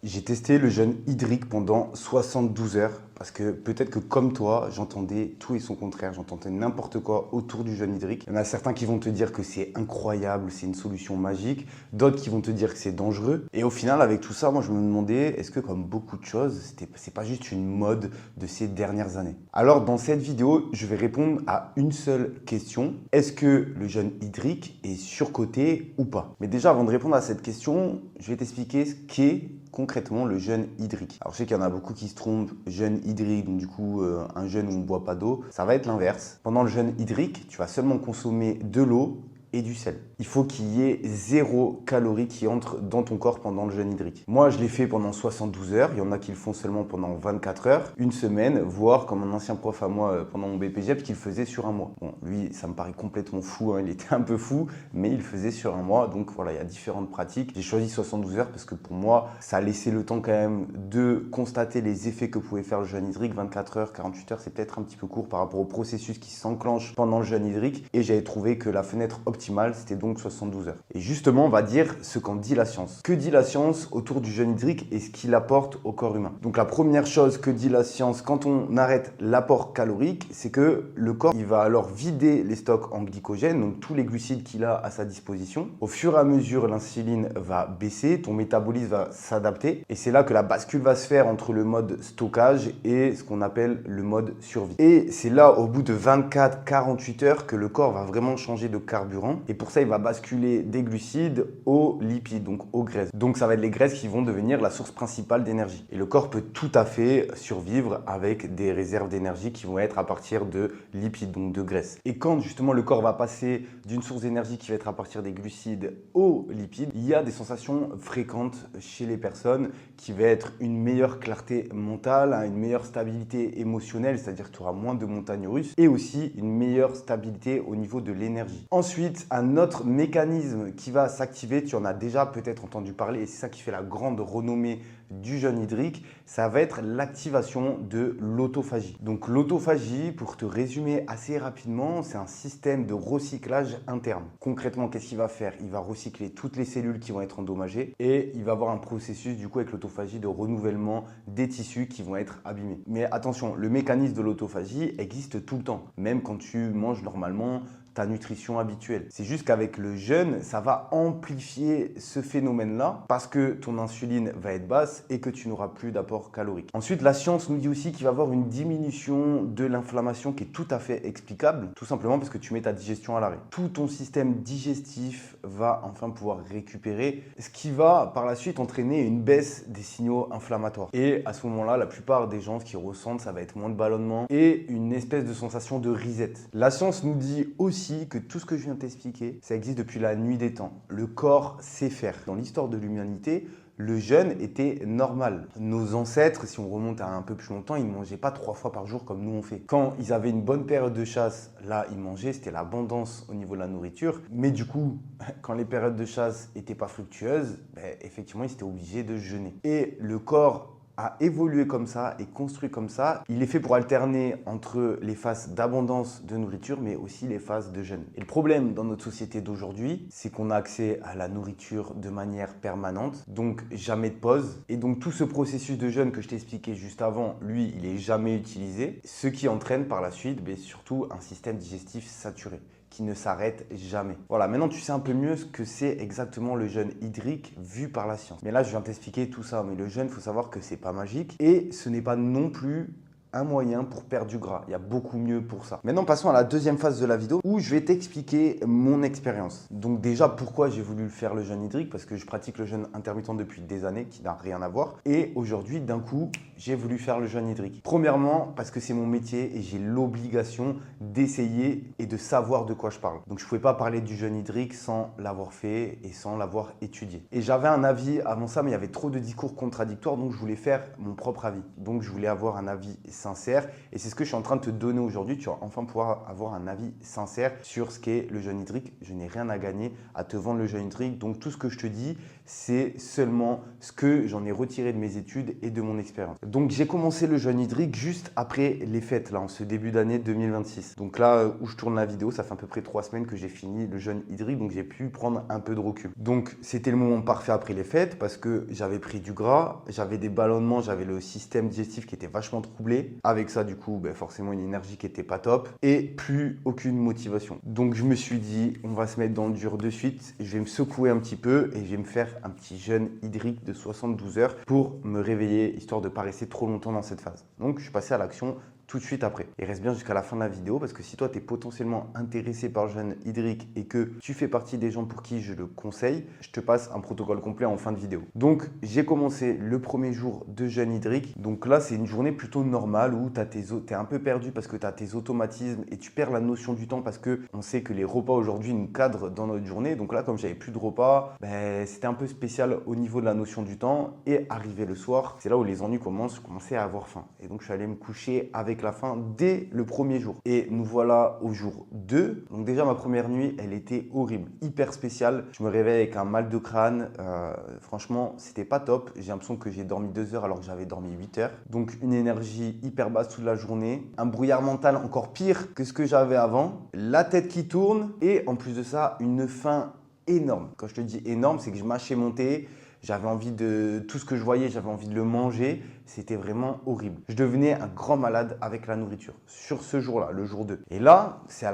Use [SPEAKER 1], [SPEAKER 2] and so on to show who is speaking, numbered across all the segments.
[SPEAKER 1] J'ai testé le jeûne hydrique pendant 72 heures parce que peut-être que comme toi, j'entendais tout et son contraire, j'entendais n'importe quoi autour du jeûne hydrique. Il y en a certains qui vont te dire que c'est incroyable, c'est une solution magique, d'autres qui vont te dire que c'est dangereux. Et au final, avec tout ça, moi je me demandais, est-ce que comme beaucoup de choses, c'est pas juste une mode de ces dernières années? Alors dans cette vidéo, je vais répondre à une seule question. Est-ce que le jeûne hydrique est surcoté ou pas? Mais déjà, avant de répondre à cette question, je vais t'expliquer ce qu'est concrètement le jeûne hydrique. Alors je sais qu'il y en a beaucoup qui se trompent, jeûne hydrique, donc du coup un jeûne où on ne boit pas d'eau, ça va être l'inverse. Pendant le jeûne hydrique, tu vas seulement consommer de l'eau et du sel. Il faut qu'il y ait 0 calories qui entrent dans ton corps pendant le jeûne hydrique. Moi, je l'ai fait pendant 72 heures. Il y en a qui le font seulement pendant 24 heures, une semaine, voire comme un ancien prof à moi pendant mon BPGEPS qui le faisait sur un mois. Bon, lui, ça me paraît complètement fou, hein. Il était un peu fou, mais il le faisait sur un mois. Donc voilà, il y a différentes pratiques. J'ai choisi 72 heures parce que pour moi, ça a laissé le temps quand même de constater les effets que pouvait faire le jeûne hydrique. 24 heures, 48 heures, c'est peut-être un petit peu court par rapport au processus qui s'enclenche pendant le jeûne hydrique. Et j'avais trouvé que la fenêtre optimale, c'était donc 72 heures. Et justement, on va dire ce qu'en dit la science. Que dit la science autour du jeûne hydrique et ce qu'il apporte au corps humain? Donc la première chose que dit la science quand on arrête l'apport calorique, c'est que le corps, il va alors vider les stocks en glycogène, donc tous les glucides qu'il a à sa disposition. Au fur et à mesure, l'insuline va baisser, ton métabolisme va s'adapter et c'est là que la bascule va se faire entre le mode stockage et ce qu'on appelle le mode survie. Et c'est là, au bout de 24-48 heures, que le corps va vraiment changer de carburant. Et pour ça, il va basculer des glucides aux lipides, donc aux graisses. Donc ça va être les graisses qui vont devenir la source principale d'énergie. Et le corps peut tout à fait survivre avec des réserves d'énergie qui vont être à partir de lipides, donc de graisses. Et quand justement le corps va passer d'une source d'énergie qui va être à partir des glucides aux lipides, il y a des sensations fréquentes chez les personnes qui va être une meilleure clarté mentale, une meilleure stabilité émotionnelle, c'est-à-dire que tu auras moins de montagnes russes, et aussi une meilleure stabilité au niveau de l'énergie. Ensuite, un autre mécanisme qui va s'activer, tu en as déjà peut-être entendu parler, et c'est ça qui fait la grande renommée du jeûne hydrique, ça va être l'activation de l'autophagie. Donc l'autophagie, pour te résumer assez rapidement, c'est un système de recyclage interne. Concrètement, qu'est-ce qu'il va faire? Il va recycler toutes les cellules qui vont être endommagées et il va avoir un processus du coup avec l'autophagie de renouvellement des tissus qui vont être abîmés. Mais attention, le mécanisme de l'autophagie existe tout le temps, même quand tu manges normalement ta nutrition habituelle. C'est juste qu'avec le jeûne, ça va amplifier ce phénomène-là parce que ton insuline va être basse et que tu n'auras plus d'apport calorique. Ensuite, la science nous dit aussi qu'il va y avoir une diminution de l'inflammation qui est tout à fait explicable, tout simplement parce que tu mets ta digestion à l'arrêt. Tout ton système digestif va enfin pouvoir récupérer, ce qui va par la suite entraîner une baisse des signaux inflammatoires. Et à ce moment-là, la plupart des gens, ce qu'ils ressentent, ça va être moins de ballonnement et une espèce de sensation de reset. La science nous dit aussi que tout ce que je viens de t'expliquer, ça existe depuis la nuit des temps. Le corps sait faire. Dans l'histoire de l'humanité, le jeûne était normal. Nos ancêtres, si on remonte à un peu plus longtemps, ils ne mangeaient pas 3 fois par jour comme nous on fait. Quand ils avaient une bonne période de chasse, là, ils mangeaient, c'était l'abondance au niveau de la nourriture. Mais du coup, quand les périodes de chasse n'étaient pas fructueuses, effectivement, ils étaient obligés de jeûner. Et le corps a évolué comme ça et construit comme ça. Il est fait pour alterner entre les phases d'abondance de nourriture, mais aussi les phases de jeûne. Et le problème dans notre société d'aujourd'hui, c'est qu'on a accès à la nourriture de manière permanente, donc jamais de pause. Et donc tout ce processus de jeûne que je t'ai expliqué juste avant, lui, il est jamais utilisé, ce qui entraîne par la suite, surtout un système digestif saturé qui ne s'arrête jamais. Voilà, maintenant tu sais un peu mieux ce que c'est exactement le jeûne hydrique vu par la science. Mais là, je viens t'expliquer tout ça. Mais le jeûne, il faut savoir que c'est pas magique et ce n'est pas non plus un moyen pour perdre du gras. Il y a beaucoup mieux pour ça. Maintenant, passons à la deuxième phase de la vidéo où je vais t'expliquer mon expérience. Donc déjà, pourquoi j'ai voulu faire le jeûne hydrique? Parce que je pratique le jeûne intermittent depuis des années, qui n'a rien à voir. Et aujourd'hui, d'un coup, j'ai voulu faire le jeûne hydrique. Premièrement, parce que c'est mon métier et j'ai l'obligation d'essayer et de savoir de quoi je parle. Donc je ne pouvais pas parler du jeûne hydrique sans l'avoir fait et sans l'avoir étudié. Et j'avais un avis avant ça, mais il y avait trop de discours contradictoires, donc je voulais faire mon propre avis. Donc je voulais avoir un avis sincère. Et c'est ce que je suis en train de te donner aujourd'hui. Tu vas enfin pouvoir avoir un avis sincère sur ce qu'est le jeûne hydrique. Je n'ai rien à gagner à te vendre le jeûne hydrique. Donc tout ce que je te dis, c'est seulement ce que j'en ai retiré de mes études et de mon expérience. Donc j'ai commencé le jeûne hydrique juste après les fêtes, là, en ce début d'année 2026. Donc là où je tourne la vidéo, ça fait à peu près 3 semaines que j'ai fini le jeûne hydrique. Donc j'ai pu prendre un peu de recul. Donc c'était le moment parfait après les fêtes parce que j'avais pris du gras, j'avais des ballonnements, j'avais le système digestif qui était vachement troublé. Avec ça, du coup, forcément une énergie qui n'était pas top et plus aucune motivation. Donc je me suis dit, on va se mettre dans le dur de suite. Je vais me secouer un petit peu et je vais me faire un petit jeûne hydrique de 72 heures pour me réveiller, histoire de ne pas rester trop longtemps dans cette phase. Donc je suis passé à l'action tout de suite après. Et reste bien jusqu'à la fin de la vidéo parce que si toi, tu es potentiellement intéressé par le jeûne hydrique et que tu fais partie des gens pour qui je le conseille, je te passe un protocole complet en fin de vidéo. Donc, j'ai commencé le premier jour de jeûne hydrique. Donc là, c'est une journée plutôt normale où tu es un peu perdu parce que tu as tes automatismes et tu perds la notion du temps parce qu'on sait que les repas aujourd'hui nous cadrent dans notre journée. Donc là, comme j'avais plus de repas, c'était un peu spécial au niveau de la notion du temps. Et arrivé le soir, c'est là où les ennuis commencent. Je commençais à avoir faim. Et donc, je suis allé me coucher avec la faim dès le premier jour. Et nous voilà au jour 2. Donc déjà, ma première nuit, elle était horrible, hyper spéciale. Je me réveille avec un mal de crâne. Franchement, c'était pas top. J'ai l'impression que j'ai dormi 2 heures alors que j'avais dormi 8 heures. Donc une énergie hyper basse toute la journée. Un brouillard mental encore pire que ce que j'avais avant. La tête qui tourne et en plus de ça, une faim énorme. Quand je te dis énorme, c'est que je mâchais mon thé. J'avais envie de tout ce que je voyais, j'avais envie de le manger. C'était vraiment horrible. Je devenais un grand malade avec la nourriture sur ce jour-là, le jour 2. Et là, c'est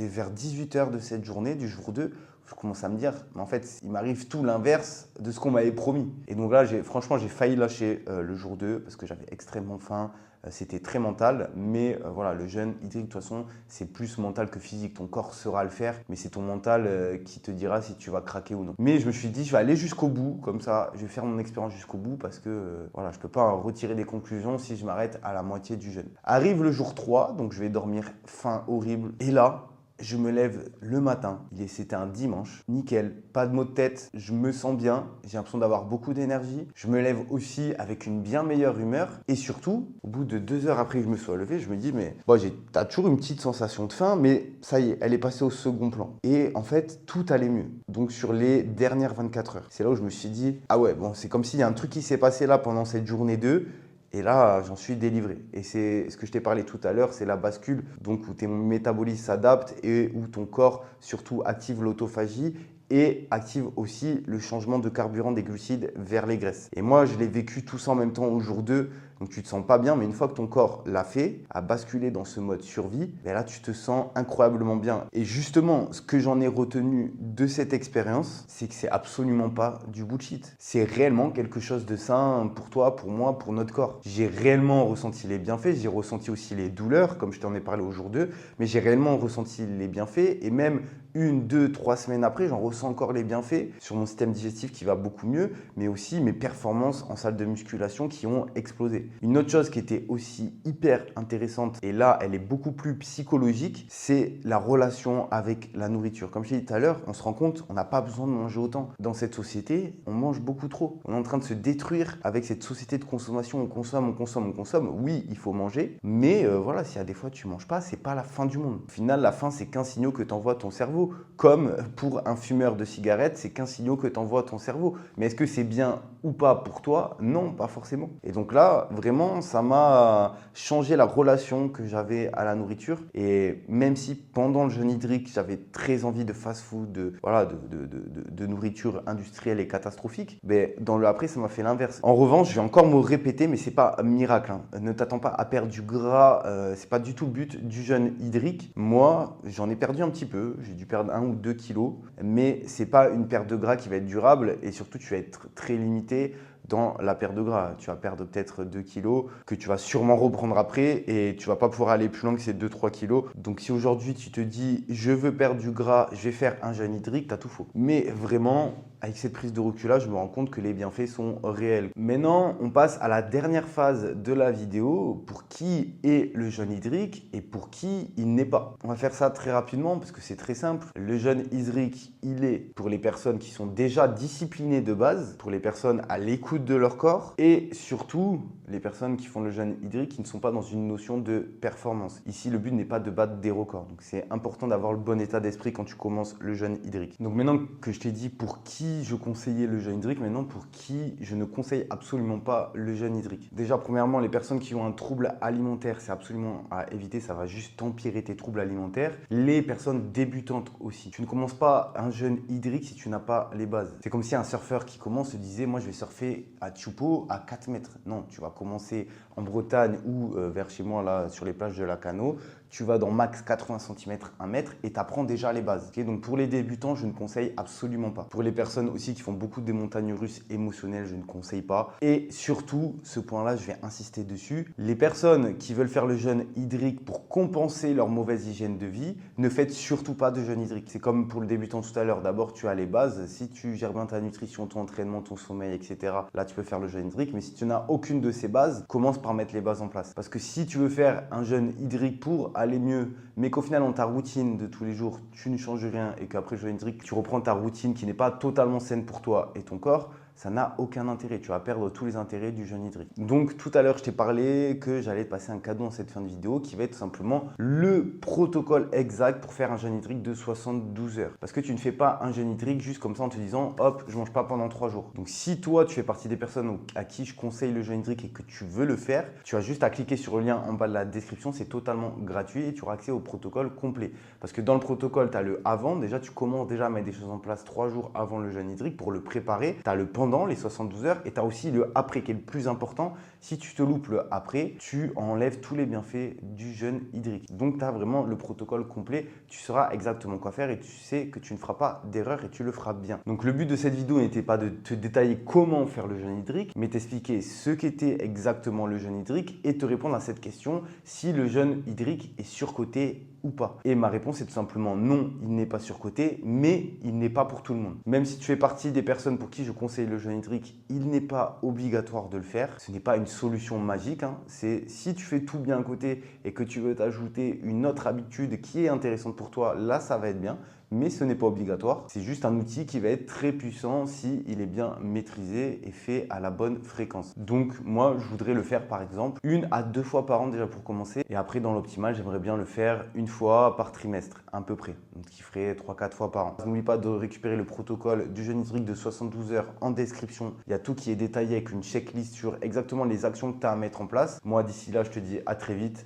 [SPEAKER 1] vers 18 h de cette journée, du jour 2, je commence à me dire, mais en fait, il m'arrive tout l'inverse de ce qu'on m'avait promis. Et donc là, franchement, j'ai failli lâcher le jour 2 parce que j'avais extrêmement faim. C'était très mental, mais voilà, le jeûne hydrique, de toute façon, c'est plus mental que physique. Ton corps saura le faire, mais c'est ton mental qui te dira si tu vas craquer ou non. Mais je me suis dit, je vais aller jusqu'au bout, comme ça, je vais faire mon expérience jusqu'au bout parce que voilà, je ne peux pas en retirer des conclusions si je m'arrête à la moitié du jeûne. Arrive le jour 3, donc je vais dormir faim horrible. Et là, je me lève le matin, c'était un dimanche, nickel, pas de maux de tête, je me sens bien, j'ai l'impression d'avoir beaucoup d'énergie. Je me lève aussi avec une bien meilleure humeur et surtout, au bout de 2 heures après que je me sois levé, je me dis mais bon, t'as toujours une petite sensation de faim, mais ça y est, elle est passée au second plan. Et en fait, tout allait mieux. Donc sur les dernières 24 heures, c'est là où je me suis dit, ah ouais, bon, c'est comme s'il y a un truc qui s'est passé là pendant cette journée 2. Et là, j'en suis délivré. Et c'est ce que je t'ai parlé tout à l'heure, c'est la bascule, donc où ton métabolisme s'adapte et où ton corps surtout active l'autophagie et active aussi le changement de carburant des glucides vers les graisses. Et moi, je l'ai vécu tout ça en même temps au jour 2. Donc tu te sens pas bien, mais une fois que ton corps l'a fait, a basculé dans ce mode survie, là tu te sens incroyablement bien. Et justement, ce que j'en ai retenu de cette expérience, c'est que c'est absolument pas du bullshit. C'est réellement quelque chose de sain pour toi, pour moi, pour notre corps. J'ai réellement ressenti les bienfaits, j'ai ressenti aussi les douleurs, comme je t'en ai parlé au jour 2, mais j'ai réellement ressenti les bienfaits et même 1, 2, 3 semaines après, j'en ressens encore les bienfaits sur mon système digestif qui va beaucoup mieux, mais aussi mes performances en salle de musculation qui ont explosé. Une autre chose qui était aussi hyper intéressante, et là, elle est beaucoup plus psychologique, c'est la relation avec la nourriture. Comme je l'ai dit tout à l'heure, on se rend compte, on n'a pas besoin de manger autant. Dans cette société, on mange beaucoup trop. On est en train de se détruire avec cette société de consommation. On consomme, on consomme, on consomme. Oui, il faut manger, mais voilà, s'il y a des fois tu manges pas, c'est pas la fin du monde. Au final, la faim, c'est qu'un signal que t'envoie ton cerveau. Comme pour un fumeur de cigarettes, c'est qu'un signal que t'envoie ton cerveau. Mais est-ce que c'est bien ou pas pour toi? Non, pas forcément. Et donc là, vraiment, ça m'a changé la relation que j'avais à la nourriture. Et même si pendant le jeûne hydrique, j'avais très envie de fast-food, de nourriture industrielle et catastrophique, mais dans le après, ça m'a fait l'inverse. En revanche, je vais encore me répéter, mais c'est pas un miracle, hein. Ne t'attends pas à perdre du gras. C'est pas du tout le but du jeûne hydrique. Moi, j'en ai perdu un petit peu. J'ai dû perdre 1 ou 2 kilos, mais c'est pas une perte de gras qui va être durable et surtout, tu vas être très limité dans la perte de gras. Tu vas perdre peut-être 2 kilos que tu vas sûrement reprendre après et tu vas pas pouvoir aller plus loin que ces 2-3 kilos. Donc si aujourd'hui tu te dis je veux perdre du gras, je vais faire un jeûne hydrique, tu as tout faux. Mais vraiment, avec cette prise de recul-là, je me rends compte que les bienfaits sont réels. Maintenant, on passe à la dernière phase de la vidéo, pour qui est le jeûne hydrique et pour qui il n'est pas. On va faire ça très rapidement parce que c'est très simple. Le jeûne hydrique, il est pour les personnes qui sont déjà disciplinées de base, pour les personnes à l'écoute de leur corps et surtout les personnes qui font le jeûne hydrique qui ne sont pas dans une notion de performance. Ici, le but n'est pas de battre des records. Donc, c'est important d'avoir le bon état d'esprit quand tu commences le jeûne hydrique. Donc, maintenant que je t'ai dit pour qui je conseillais le jeûne hydrique, maintenant pour qui je ne conseille absolument pas le jeûne hydrique. Déjà, premièrement, les personnes qui ont un trouble alimentaire, c'est absolument à éviter. Ça va juste empirer tes troubles alimentaires. Les personnes débutantes aussi. Tu ne commences pas un jeûne hydrique si tu n'as pas les bases. C'est comme si un surfeur qui commence se disait « moi, je vais surfer à Tchoupo à 4 mètres ». Non, tu vas commencer en Bretagne ou vers chez moi, là, sur les plages de Lacanau. Tu vas dans max 80 cm, 1 mètre et tu apprends déjà les bases. Okay, donc pour les débutants, je ne conseille absolument pas. Pour les personnes aussi qui font beaucoup des montagnes russes émotionnelles, je ne conseille pas. Et surtout, ce point-là, je vais insister dessus. Les personnes qui veulent faire le jeûne hydrique pour compenser leur mauvaise hygiène de vie, ne faites surtout pas de jeûne hydrique. C'est comme pour le débutant tout à l'heure. D'abord, tu as les bases. Si tu gères bien ta nutrition, ton entraînement, ton sommeil, etc., là, tu peux faire le jeûne hydrique. Mais si tu n'as aucune de ces bases, commence par mettre les bases en place. Parce que si tu veux faire un jeûne hydrique pour aller mieux, mais qu'au final, dans ta routine de tous les jours, tu ne changes rien et qu'après le jeûne hydrique, tu reprends ta routine qui n'est pas totalement saine pour toi et ton corps, ça n'a aucun intérêt. Tu vas perdre tous les intérêts du jeûne hydrique. Donc, tout à l'heure, je t'ai parlé que j'allais te passer un cadeau en cette fin de vidéo qui va être tout simplement le protocole exact pour faire un jeûne hydrique de 72 heures. Parce que tu ne fais pas un jeûne hydrique juste comme ça en te disant « hop, je ne mange pas pendant 3 jours ». Donc, si toi, tu fais partie des personnes à qui je conseille le jeûne hydrique et que tu veux le faire, tu as juste à cliquer sur le lien en bas de la description. C'est totalement gratuit et tu auras accès au protocole complet. Parce que dans le protocole, tu as le avant. Déjà, tu commences déjà à mettre des choses en place 3 jours avant le jeûne hydrique pour le préparer. Tu as le pendant, les 72 heures, et tu as aussi le après qui est le plus important. Si tu te loupes le après, tu enlèves tous les bienfaits du jeûne hydrique. Donc, tu as vraiment le protocole complet. Tu sauras exactement quoi faire et tu sais que tu ne feras pas d'erreur et tu le feras bien. Donc, le but de cette vidéo n'était pas de te détailler comment faire le jeûne hydrique, mais t'expliquer ce qu'était exactement le jeûne hydrique et te répondre à cette question si le jeûne hydrique est surcoté ou pas. Et ma réponse est tout simplement non, il n'est pas surcoté, mais il n'est pas pour tout le monde. Même si tu fais partie des personnes pour qui je conseille le jeûne hydrique, il n'est pas obligatoire de le faire. Ce n'est pas une solution magique. C'est si tu fais tout bien à côté et que tu veux t'ajouter une autre habitude qui est intéressante pour toi, là ça va être bien. Mais ce n'est pas obligatoire. C'est juste un outil qui va être très puissant s'il est bien maîtrisé et fait à la bonne fréquence. Donc moi, je voudrais le faire par exemple 1 à 2 fois par an déjà pour commencer. Et après, dans l'optimal, j'aimerais bien le faire 1 fois par trimestre à peu près. Donc qui ferait 3-4 fois par an. N'oublie pas de récupérer le protocole du jeûne hydrique de 72 heures en description. Il y a tout qui est détaillé avec une checklist sur exactement les actions que tu as à mettre en place. Moi, d'ici là, je te dis à très vite.